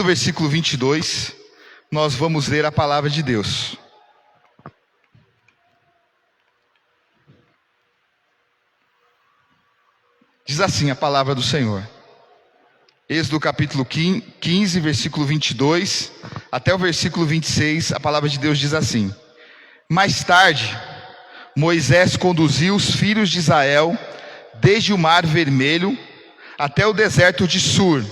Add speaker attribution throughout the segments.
Speaker 1: do versículo 22, nós vamos ler a palavra de Deus. Diz assim a palavra do Senhor. Êxodo capítulo 15, versículo 22, até o versículo 26, a palavra de Deus diz assim: Mais tarde, Moisés conduziu os filhos de Israel desde o Mar Vermelho até o deserto de Sur.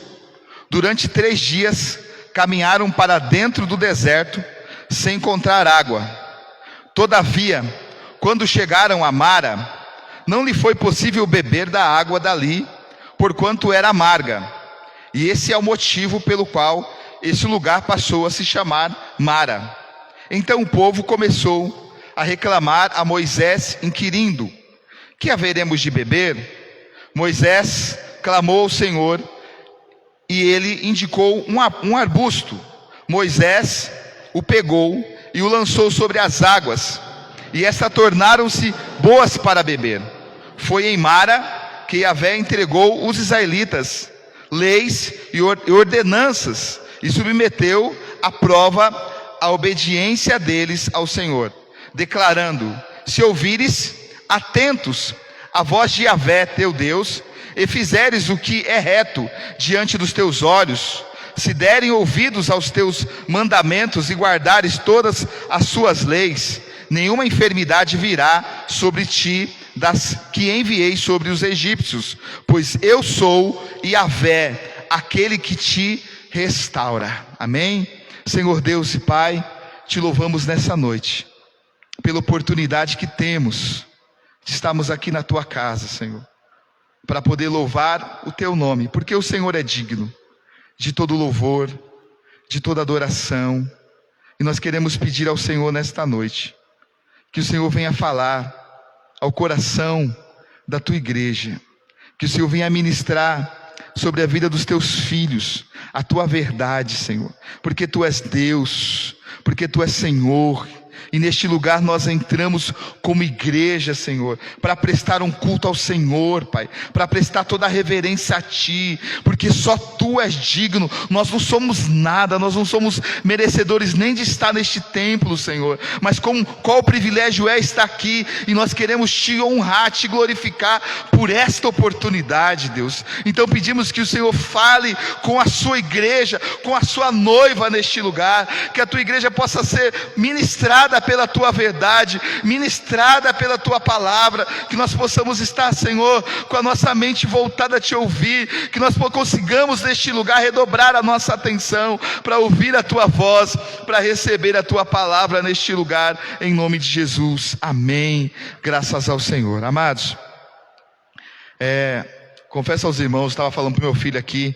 Speaker 1: Durante 3 dias, caminharam para dentro do deserto, sem encontrar água. Todavia, quando chegaram a Mara, não lhe foi possível beber da água dali, porquanto era amarga. E esse é o motivo pelo qual esse lugar passou a se chamar Mara. Então o povo começou a reclamar a Moisés, inquirindo: Que haveremos de beber? Moisés clamou ao Senhor, e ele indicou um arbusto. Moisés o pegou e o lançou sobre as águas, e estas tornaram-se boas para beber. Foi em Mara que Yahvé entregou os israelitas leis e ordenanças, e submeteu à prova a obediência deles ao Senhor, declarando: Se ouvires atentos a voz de Yahvé teu Deus, e fizeres o que é reto diante dos teus olhos, se derem ouvidos aos teus mandamentos e guardares todas as suas leis, nenhuma enfermidade virá sobre ti das que enviei sobre os egípcios, pois eu sou Yahvé, aquele que te restaura. Amém? Senhor Deus e Pai, te louvamos nessa noite pela oportunidade que temos de estarmos aqui na tua casa, Senhor, para poder louvar o teu nome, porque o Senhor é digno de todo louvor, de toda adoração. E nós queremos pedir ao Senhor nesta noite que o Senhor venha falar ao coração da tua igreja, que o Senhor venha ministrar sobre a vida dos teus filhos a tua verdade, Senhor, porque tu és Deus, porque tu és Senhor. E neste lugar nós entramos como igreja, Senhor, para prestar um culto ao Senhor, Pai, para prestar toda a reverência a Ti, porque só Tu és digno. Nós não somos nada, nós não somos merecedores nem de estar neste templo, Senhor, mas qual privilégio é estar aqui, e nós queremos Te honrar, Te glorificar por esta oportunidade, Deus. Então pedimos que o Senhor fale com a sua igreja, com a sua noiva neste lugar, que a Tua igreja possa ser ministrada pela tua verdade, ministrada pela tua palavra, que nós possamos estar, Senhor, com a nossa mente voltada a te ouvir, que nós consigamos neste lugar redobrar a nossa atenção para ouvir a tua voz, para receber a tua palavra neste lugar, em nome de Jesus. Amém. Graças ao Senhor. Amados, confesso aos irmãos, estava falando para o meu filho aqui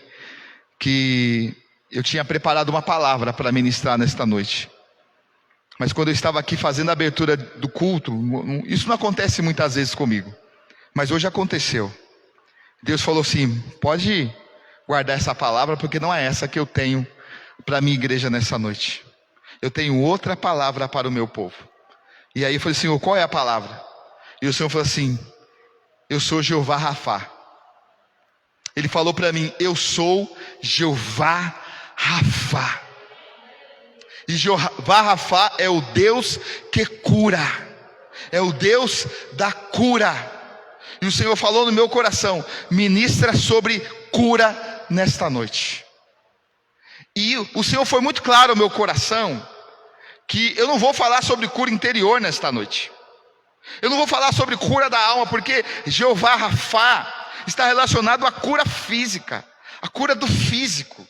Speaker 1: que eu tinha preparado uma palavra para ministrar nesta noite. Mas quando eu estava aqui fazendo a abertura do culto, isso não acontece muitas vezes comigo, mas hoje aconteceu. Deus falou assim: pode guardar essa palavra, porque não é essa que eu tenho para a minha igreja nessa noite. Eu tenho outra palavra para o meu povo. E aí eu falei: Senhor, qual é a palavra? E o Senhor falou assim: eu sou Jeová Rafá. Ele falou para mim: eu sou Jeová Rafá. E Jeová Rafá é o Deus que cura, é o Deus da cura. E o Senhor falou no meu coração: ministra sobre cura nesta noite. E o Senhor foi muito claro ao meu coração que eu não vou falar sobre cura interior nesta noite. Eu não vou falar sobre cura da alma, porque Jeová Rafá está relacionado à cura física, à cura do físico.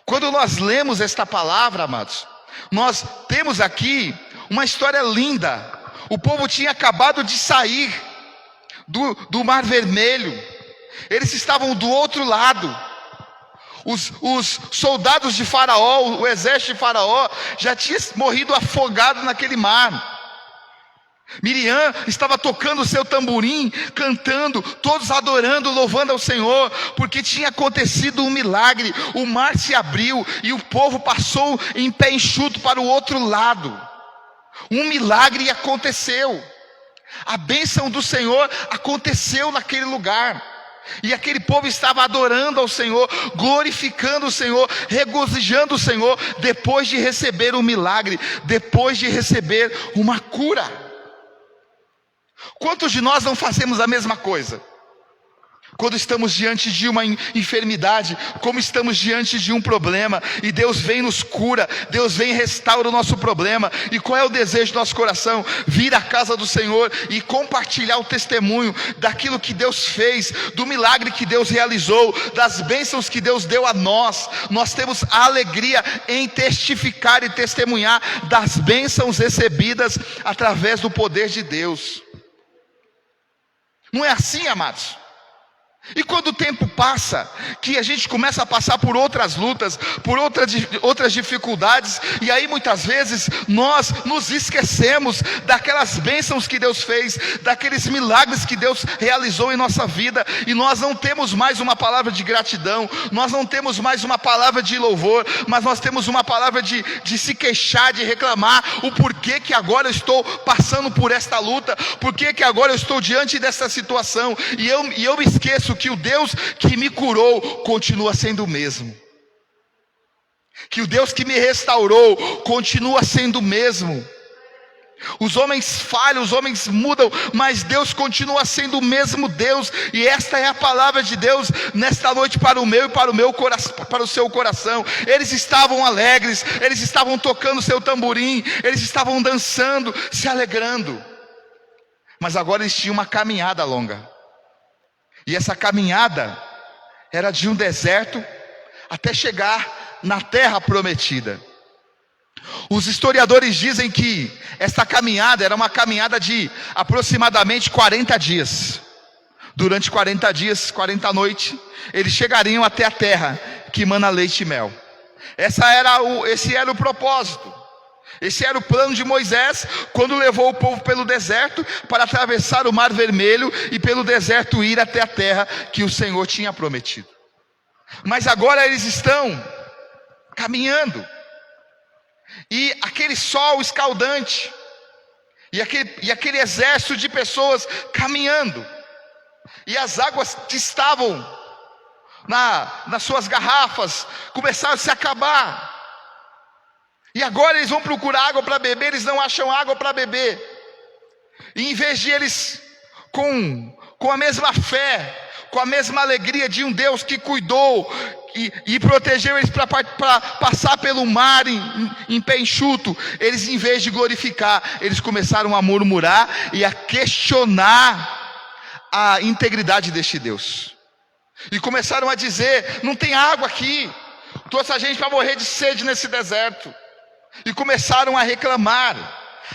Speaker 1: Quando nós lemos esta palavra, amados, nós temos aqui uma história linda. O povo tinha acabado de sair do Mar Vermelho. Eles estavam do outro lado. Os soldados de Faraó, o exército de Faraó, já tinha morrido afogado naquele mar. Miriam estava tocando o seu tamborim, cantando, todos adorando, louvando ao Senhor, porque tinha acontecido um milagre. O mar se abriu e o povo passou em pé enxuto para o outro lado. Um milagre aconteceu. A bênção do Senhor aconteceu naquele lugar. E aquele povo estava adorando ao Senhor, glorificando o Senhor, regozijando o Senhor, depois de receber um milagre, depois de receber uma cura. Quantos de nós não fazemos a mesma coisa? Quando estamos diante de uma enfermidade, como estamos diante de um problema, e Deus vem e nos cura, Deus vem e restaura o nosso problema. E qual é o desejo do nosso coração? Vir à casa do Senhor e compartilhar o testemunho daquilo que Deus fez, do milagre que Deus realizou, das bênçãos que Deus deu a nós. Nós temos a alegria em testificar e testemunhar das bênçãos recebidas através do poder de Deus. Não é assim, amados? E quando o tempo passa, que a gente começa a passar por outras lutas, por outras dificuldades, e aí muitas vezes nós nos esquecemos daquelas bênçãos que Deus fez, daqueles milagres que Deus realizou em nossa vida, e nós não temos mais uma palavra de gratidão, nós não temos mais uma palavra de louvor, mas nós temos uma palavra de se queixar, de reclamar, o porquê que agora eu estou passando por esta luta, porquê que agora eu estou diante dessa situação, e eu me esqueço que o Deus que me curou continua sendo o mesmo, que o Deus que me restaurou continua sendo o mesmo. Os homens falham, os homens mudam, mas Deus continua sendo o mesmo Deus. E esta é a palavra de Deus nesta noite para o meu e para o meu coração, para o seu coração. Eles estavam alegres, eles estavam tocando seu tamborim, eles estavam dançando, se alegrando. Mas agora eles tinham uma caminhada longa. E essa caminhada era de um deserto até chegar na terra prometida. Os historiadores dizem que essa caminhada era uma caminhada de aproximadamente 40 dias. Durante 40 dias, 40 noites, eles chegariam até a terra que mana leite e mel. Esse era o propósito. Esse era o plano de Moisés, quando levou o povo pelo deserto, para atravessar o Mar Vermelho, e pelo deserto ir até a terra que o Senhor tinha prometido. Mas agora eles estão caminhando, e aquele sol escaldante, e aquele exército de pessoas caminhando, e as águas que estavam nas suas garrafas começaram a se acabar. E agora eles vão procurar água para beber, eles não acham água para beber. E em vez de eles, com a mesma fé, com a mesma alegria de um Deus que cuidou e protegeu eles para passar pelo mar em pé enxuto, eles, em vez de glorificar, eles começaram a murmurar e a questionar a integridade deste Deus. E começaram a dizer: não tem água aqui, trouxe a gente para morrer de sede nesse deserto. E começaram a reclamar.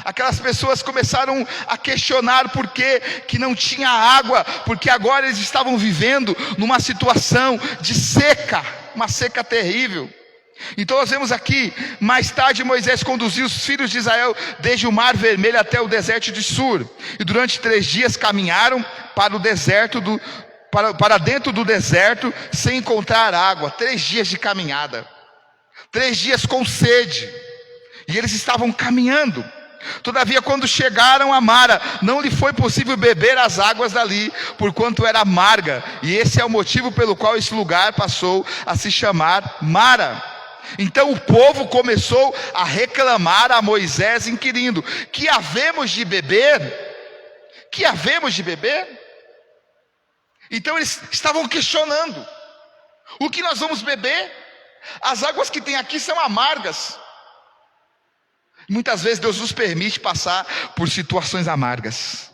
Speaker 1: Aquelas pessoas começaram a questionar por que não tinha água, porque agora eles estavam vivendo numa situação de seca, uma seca terrível. Então nós vemos aqui: mais tarde Moisés conduziu os filhos de Israel desde o Mar Vermelho até o deserto de Sur, e durante 3 dias caminharam para o deserto para dentro do deserto, sem encontrar água. 3 dias de caminhada, 3 dias com sede. E eles estavam caminhando. Todavia, quando chegaram a Mara, não lhe foi possível beber as águas dali, porquanto era amarga. E esse é o motivo pelo qual esse lugar passou a se chamar Mara. Então o povo começou a reclamar a Moisés, inquirindo: que havemos de beber? Que havemos de beber? Então eles estavam questionando: o que nós vamos beber? As águas que tem aqui são amargas. Muitas vezes Deus nos permite passar por situações amargas.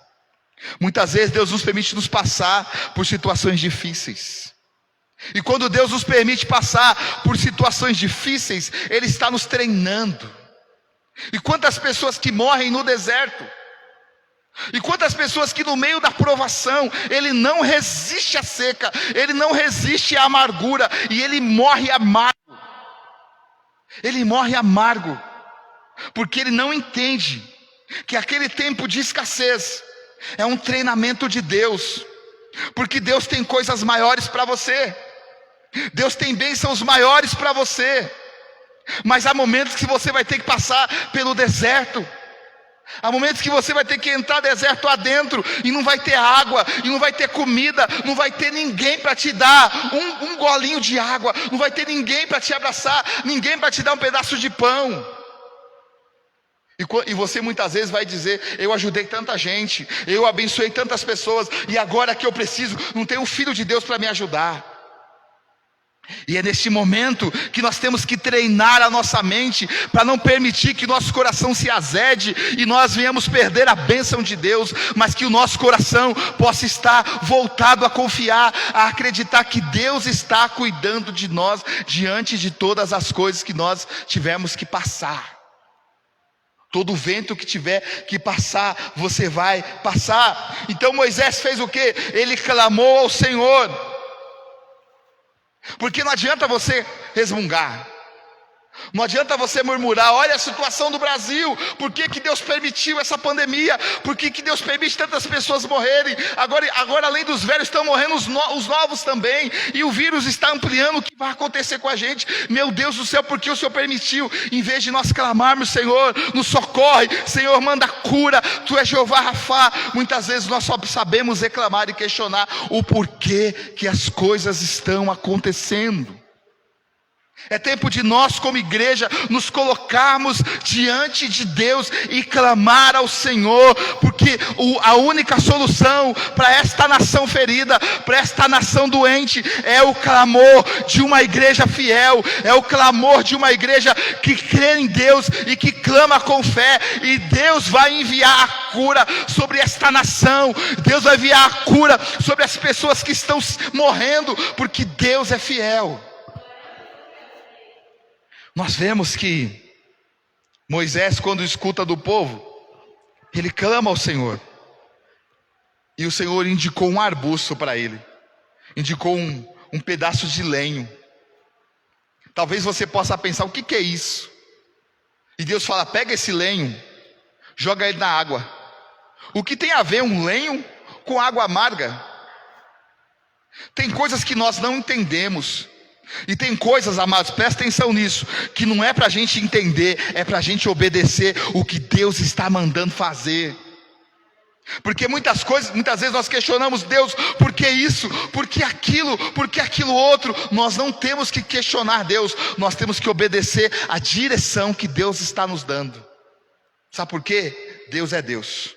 Speaker 1: Muitas vezes Deus nos permite nos passar por situações difíceis. E quando Deus nos permite passar por situações difíceis, Ele está nos treinando. E quantas pessoas que morrem no deserto, e quantas pessoas que no meio da provação, ele não resiste à seca, ele não resiste à amargura, e ele morre amargo. Ele morre amargo, porque ele não entende que aquele tempo de escassez é um treinamento de Deus, porque Deus tem coisas maiores para você, Deus tem bênçãos maiores para você, mas há momentos que você vai ter que passar pelo deserto, Há momentos que você vai ter que entrar deserto adentro e não vai ter água, e não vai ter comida, não vai ter ninguém para te dar um golinho de água, não vai ter ninguém para te abraçar, ninguém para te dar um pedaço de pão. E você muitas vezes vai dizer: eu ajudei tanta gente, eu abençoei tantas pessoas, e agora que eu preciso, não tem um filho de Deus para me ajudar. E é neste momento que nós temos que treinar a nossa mente, para não permitir que nosso coração se azede e nós venhamos perder a bênção de Deus, mas que o nosso coração possa estar voltado a confiar, a acreditar que Deus está cuidando de nós, diante de todas as coisas que nós tivemos que passar. Todo vento que tiver que passar, você vai passar. Então Moisés fez o quê? Ele clamou ao Senhor. Porque não adianta você resmungar, não adianta você murmurar: olha a situação do Brasil, por que Deus permitiu essa pandemia? Por que Deus permite tantas pessoas morrerem? Agora além dos velhos estão morrendo os novos também, e o vírus está ampliando. O que vai acontecer com a gente? Meu Deus do céu, por que o Senhor permitiu? Em vez de nós clamarmos: Senhor, nos socorre, Senhor, manda cura, Tu és Jeová Rafá, muitas vezes nós só sabemos reclamar e questionar o porquê que as coisas estão acontecendo. É tempo de nós, como igreja, nos colocarmos diante de Deus e clamar ao Senhor, porque a única solução para esta nação ferida, para esta nação doente, é o clamor de uma igreja fiel, é o clamor de uma igreja que crê em Deus e que clama com fé. E Deus vai enviar a cura sobre esta nação, Deus vai enviar a cura sobre as pessoas que estão morrendo, porque Deus é fiel. Nós vemos que Moisés, quando escuta do povo, ele clama ao Senhor, e o Senhor indicou um arbusto para ele, indicou um pedaço de lenho. Talvez você possa pensar: o que é isso? E Deus fala: pega esse lenho, joga ele na água. O que tem a ver um lenho com água amarga? Tem coisas que nós não entendemos. E tem coisas, amados, presta atenção nisso, que não é para a gente entender, é para a gente obedecer o que Deus está mandando fazer. Porque muitas vezes nós questionamos Deus: por que isso? Por que aquilo? Por que aquilo outro? Nós não temos que questionar Deus, nós temos que obedecer a direção que Deus está nos dando. Sabe por quê? Deus é Deus.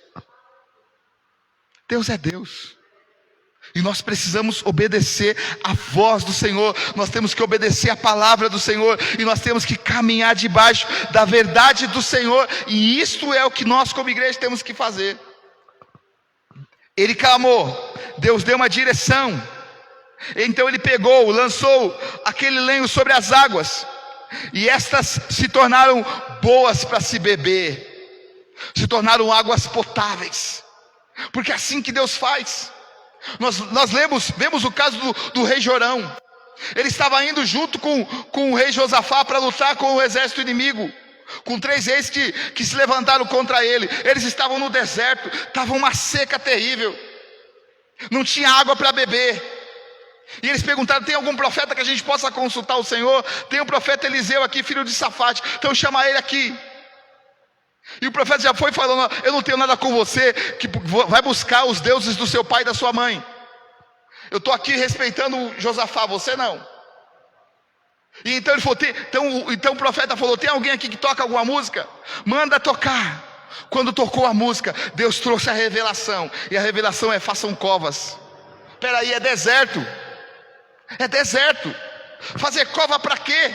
Speaker 1: Deus é Deus. E nós precisamos obedecer a voz do Senhor, nós temos que obedecer a palavra do Senhor, e nós temos que caminhar debaixo da verdade do Senhor, e isto é o que nós como igreja temos que fazer. Ele clamou, Deus deu uma direção, então ele pegou, lançou aquele lenho sobre as águas, e estas se tornaram boas para se beber, se tornaram águas potáveis, porque é assim que Deus faz. Nós vemos o caso do rei Jorão. Ele estava indo junto com o rei Josafá para lutar com o exército inimigo, com 3 reis que se levantaram contra ele. Eles estavam no deserto, estava uma seca terrível, não tinha água para beber. E eles perguntaram: tem algum profeta que a gente possa consultar o Senhor? Tem o profeta Eliseu aqui, filho de Safate, então chama ele aqui. E o profeta já foi falando: eu não tenho nada com você, que vai buscar os deuses do seu pai e da sua mãe. Eu estou aqui respeitando Josafá, você não. E então ele falou: então o profeta falou: tem alguém aqui que toca alguma música? Manda tocar. Quando tocou a música, Deus trouxe a revelação, e a revelação é: façam covas. Espera aí, é deserto. É deserto. Fazer cova para quê?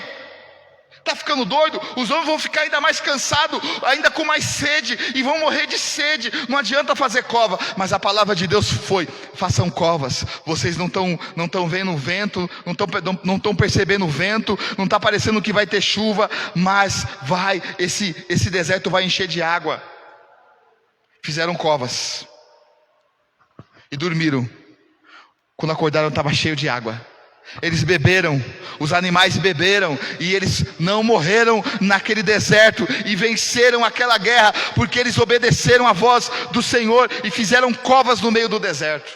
Speaker 1: Está ficando doido? Os homens vão ficar ainda mais cansados, ainda com mais sede, e vão morrer de sede. Não adianta fazer cova. Mas a palavra de Deus foi: façam covas. Vocês não estão vendo o vento, não estão percebendo o vento, não está parecendo que vai ter chuva, mas esse deserto vai encher de água. Fizeram covas e dormiram. Quando acordaram, estava cheio de água. Eles beberam, os animais beberam, e eles não morreram naquele deserto, e venceram aquela guerra, porque eles obedeceram a voz do Senhor, e fizeram covas no meio do deserto.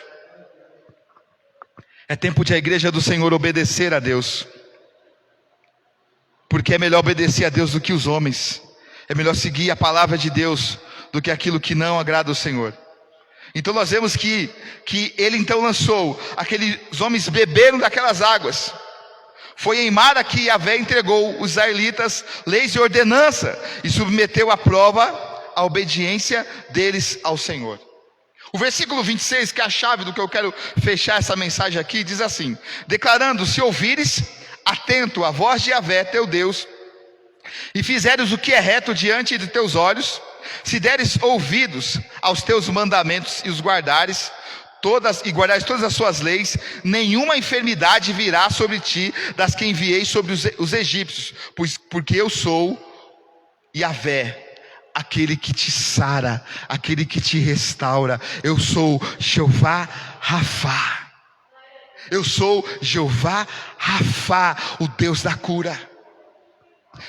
Speaker 1: É tempo de a igreja do Senhor obedecer a Deus, porque é melhor obedecer a Deus do que os homens, é melhor seguir a palavra de Deus do que aquilo que não agrada ao Senhor. Então nós vemos que ele então lançou, aqueles homens beberam daquelas águas. Foi em Mara que Yahvé entregou os israelitas leis e ordenança e submeteu à prova a obediência deles ao Senhor. O versículo 26, que é a chave do que eu quero fechar essa mensagem aqui, diz assim: declarando: se ouvires atento a voz de Yahvé teu Deus, e fizeres o que é reto diante de teus olhos, se deres ouvidos aos teus mandamentos e os guardares guardares todas as suas leis, nenhuma enfermidade virá sobre ti das que enviei sobre os egípcios, porque eu sou Yahvé, aquele que te sara, aquele que te restaura. Eu sou Jeová Rafá. Eu sou Jeová Rafá, o Deus da cura.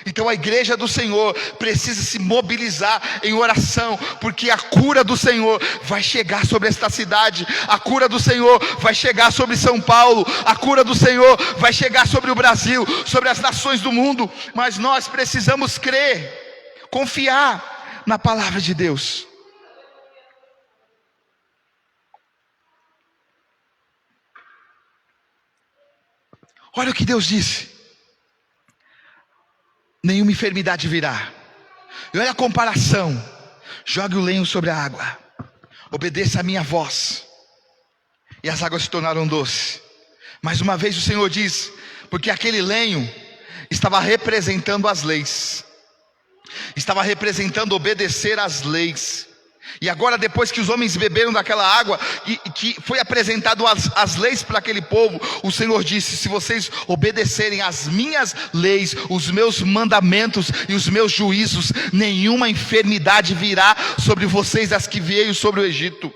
Speaker 1: Então a igreja do Senhor precisa se mobilizar em oração, porque a cura do Senhor vai chegar sobre esta cidade, a cura do Senhor vai chegar sobre São Paulo, a cura do Senhor vai chegar sobre o Brasil, sobre as nações do mundo. Mas nós precisamos crer, confiar na palavra de Deus. Olha o que Deus disse: nenhuma enfermidade virá. E olha a comparação: jogue o lenho sobre a água, obedeça a minha voz, e as águas se tornaram doces. Mais uma vez o Senhor diz, porque aquele lenho estava representando as leis, estava representando obedecer às leis. E agora, depois que os homens beberam daquela água e que foi apresentado as leis para aquele povo, o Senhor disse: se vocês obedecerem às minhas leis, os meus mandamentos e os meus juízos, nenhuma enfermidade virá sobre vocês as que veio sobre o Egito.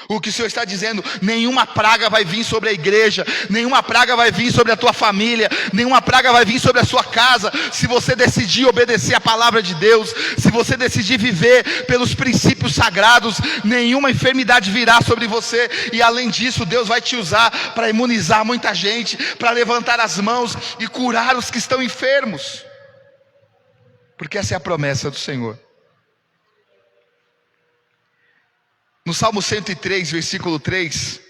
Speaker 1: O que o Senhor está dizendo: nenhuma praga vai vir sobre a igreja, nenhuma praga vai vir sobre a tua família, nenhuma praga vai vir sobre a sua casa, se você decidir obedecer a palavra de Deus, se você decidir viver pelos princípios sagrados, nenhuma enfermidade virá sobre você. E além disso, Deus vai te usar para imunizar muita gente, para levantar as mãos e curar os que estão enfermos, porque essa é a promessa do Senhor. No Salmo 103, versículo 3,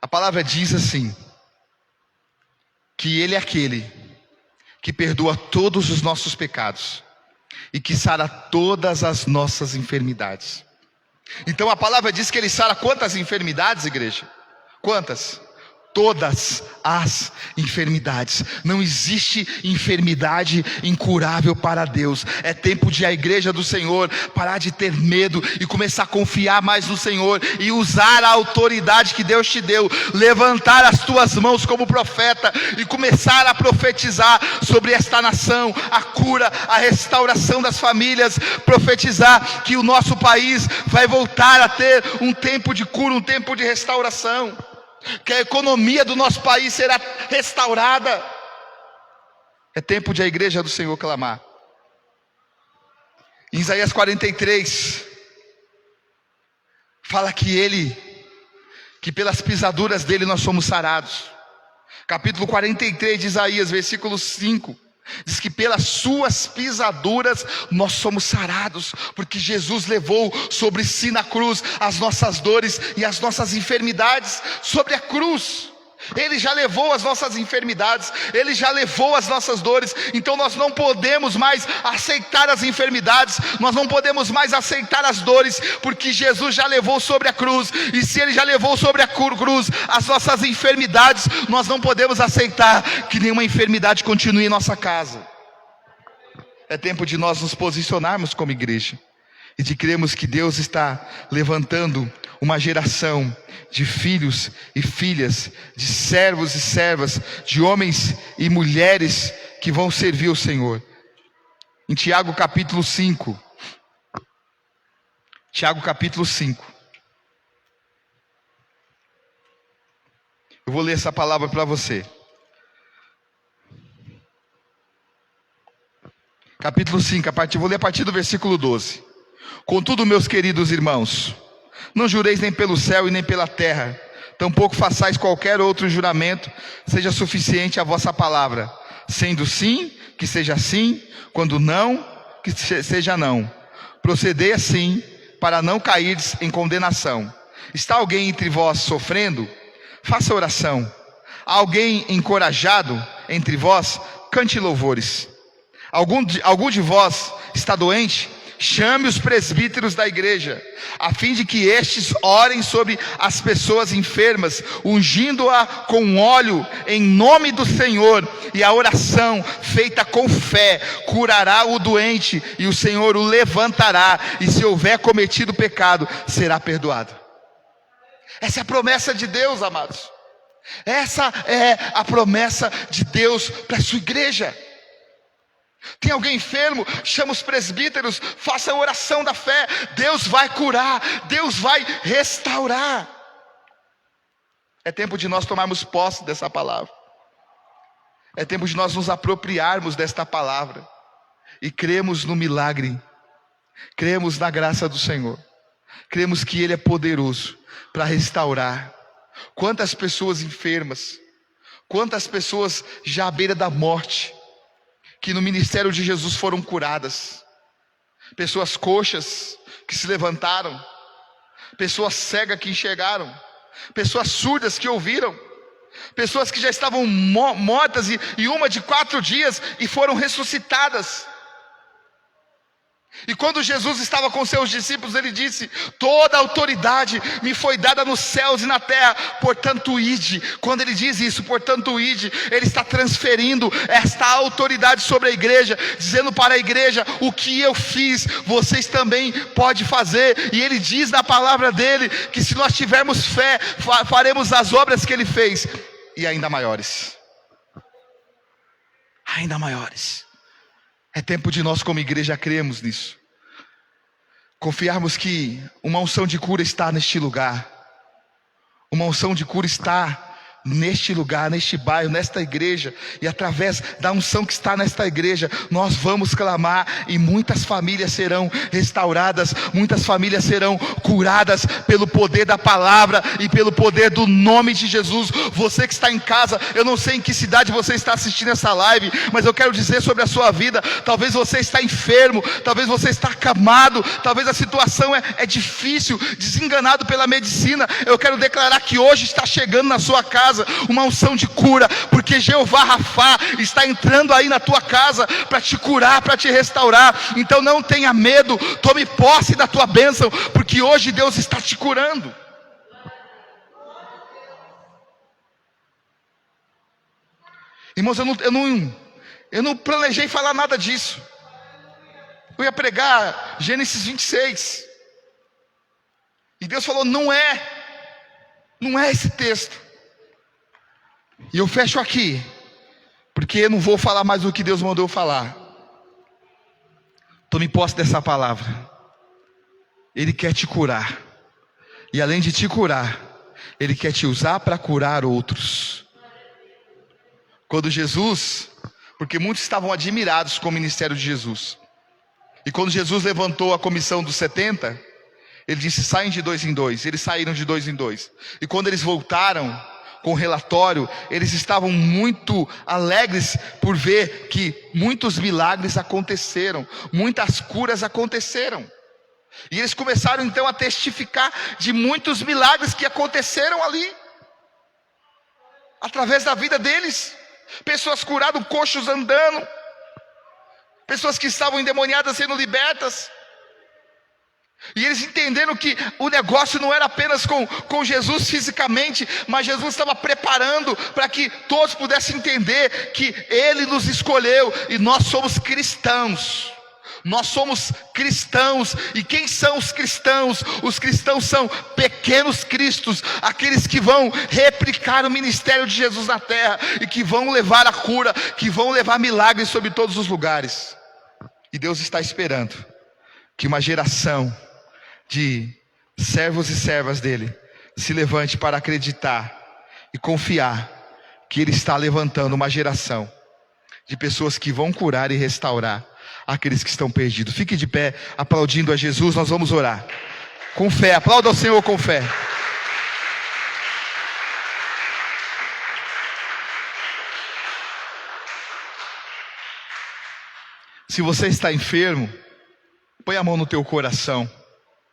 Speaker 1: a palavra diz assim: que Ele é aquele que perdoa todos os nossos pecados e que sara todas as nossas enfermidades. Então a palavra diz que Ele sara quantas enfermidades, igreja? Quantas? Todas as enfermidades. Não existe enfermidade incurável para Deus. É tempo de a igreja do Senhor parar de ter medo e começar a confiar mais no Senhor e usar a autoridade que Deus te deu, levantar as tuas mãos como profeta e começar a profetizar sobre esta nação, a cura, a restauração das famílias, profetizar que o nosso país vai voltar a ter um tempo de cura, um tempo de restauração, que a economia do nosso país será restaurada. É tempo de a igreja do Senhor clamar. Em Isaías 43 fala que pelas pisaduras dele nós somos sarados. Capítulo 43 de Isaías, versículo 5, diz que pelas suas pisaduras nós somos sarados, porque Jesus levou sobre si na cruz as nossas dores e as nossas enfermidades. Sobre a cruz Ele já levou as nossas enfermidades, Ele já levou as nossas dores. Então nós não podemos mais aceitar as enfermidades, nós não podemos mais aceitar as dores, porque Jesus já levou sobre a cruz. E se Ele já levou sobre a cruz as nossas enfermidades, nós não podemos aceitar que nenhuma enfermidade continue em nossa casa. É tempo de nós nos posicionarmos como igreja e de crermos que Deus está levantando uma geração de filhos e filhas, de servos e servas, de homens e mulheres que vão servir o Senhor. Em Tiago capítulo 5, eu vou ler essa palavra para você. Capítulo 5, vou ler a partir do versículo 12. Contudo, meus queridos irmãos, não jureis nem pelo céu e nem pela terra, tampouco façais qualquer outro juramento, seja suficiente a vossa palavra. Sendo sim, que seja sim, quando não, que seja não. procedei assim, para não cairdes em condenação. Está alguém entre vós sofrendo? Faça oração. Há alguém encorajado entre vós? Cante louvores. Algum de vós está doente? Chame os presbíteros da igreja, a fim de que estes orem sobre as pessoas enfermas, ungindo-a com óleo em nome do Senhor, e a oração feita com fé curará o doente, e o Senhor o levantará, e se houver cometido pecado, será perdoado. Essa é a promessa de Deus, amados. Essa é a promessa de Deus para a sua igreja. Tem alguém enfermo? Chama os presbíteros, faça a oração da fé. Deus vai curar, Deus vai restaurar. É tempo de nós tomarmos posse dessa palavra. É tempo de nós nos apropriarmos desta palavra e cremos no milagre, cremos na graça do Senhor, cremos que Ele é poderoso para restaurar. Quantas pessoas enfermas, quantas pessoas já à beira da morte, que no ministério de Jesus foram curadas. Pessoas coxas que se levantaram, pessoas cegas que enxergaram, pessoas surdas que ouviram, pessoas que já estavam mortas e uma de 4 dias e foram ressuscitadas. E quando Jesus estava com seus discípulos, ele disse: toda a autoridade me foi dada nos céus e na terra, portanto ide. Quando ele diz isso, portanto ide, ele está transferindo esta autoridade sobre a igreja, dizendo para a igreja: o que eu fiz, vocês também podem fazer. E ele diz na palavra dele, que se nós tivermos fé, faremos as obras que ele fez, e ainda maiores. Ainda maiores. É tempo de nós como igreja cremos nisso. Confiarmos que uma unção de cura está neste lugar. Uma unção de cura está neste lugar, neste bairro, nesta igreja. E através da unção que está nesta igreja, nós vamos clamar e muitas famílias serão restauradas. Muitas famílias serão curadas pelo poder da palavra e pelo poder do nome de Jesus. Você que está em casa, eu não sei em que cidade você está assistindo essa live, mas eu quero dizer sobre a sua vida. Talvez você está enfermo, talvez você está acamado, talvez a situação é difícil, desenganado pela medicina. Eu quero declarar que hoje está chegando na sua casa uma unção de cura, porque Jeová Rafá está entrando aí na tua casa para te curar, para te restaurar. Então não tenha medo, tome posse da tua bênção, porque hoje Deus está te curando. Irmãos, eu não planejei falar nada disso. Eu ia pregar Gênesis 26, e Deus falou: não é esse texto. E eu fecho aqui, porque eu não vou falar mais do que Deus mandou eu falar. Tome posse dessa palavra. Ele quer te curar, e além de te curar, Ele quer te usar para curar outros. Quando Jesus, porque muitos estavam admirados com o ministério de Jesus, e quando Jesus levantou a comissão dos 70, Ele disse: saem de 2 em 2. Eles saíram de 2 em 2, e quando eles voltaram com o relatório, eles estavam muito alegres por ver que muitos milagres aconteceram, muitas curas aconteceram. E eles começaram então a testificar de muitos milagres que aconteceram ali, através da vida deles. Pessoas curadas, coxos andando, pessoas que estavam endemoniadas sendo libertas. E eles entenderam que o negócio não era apenas com Jesus fisicamente, mas Jesus estava preparando para que todos pudessem entender que Ele nos escolheu, e nós somos cristãos. Nós somos cristãos. E quem são os cristãos? Os cristãos são pequenos cristos, aqueles que vão replicar o ministério de Jesus na terra, e que vão levar a cura, que vão levar milagres sobre todos os lugares. E Deus está esperando que uma geração de servos e servas dele se levante para acreditar e confiar que Ele está levantando uma geração de pessoas que vão curar e restaurar aqueles que estão perdidos. Fique de pé, aplaudindo a Jesus. Nós vamos orar com fé. Aplauda ao Senhor com fé. Se você está enfermo, Põe a mão no teu coração.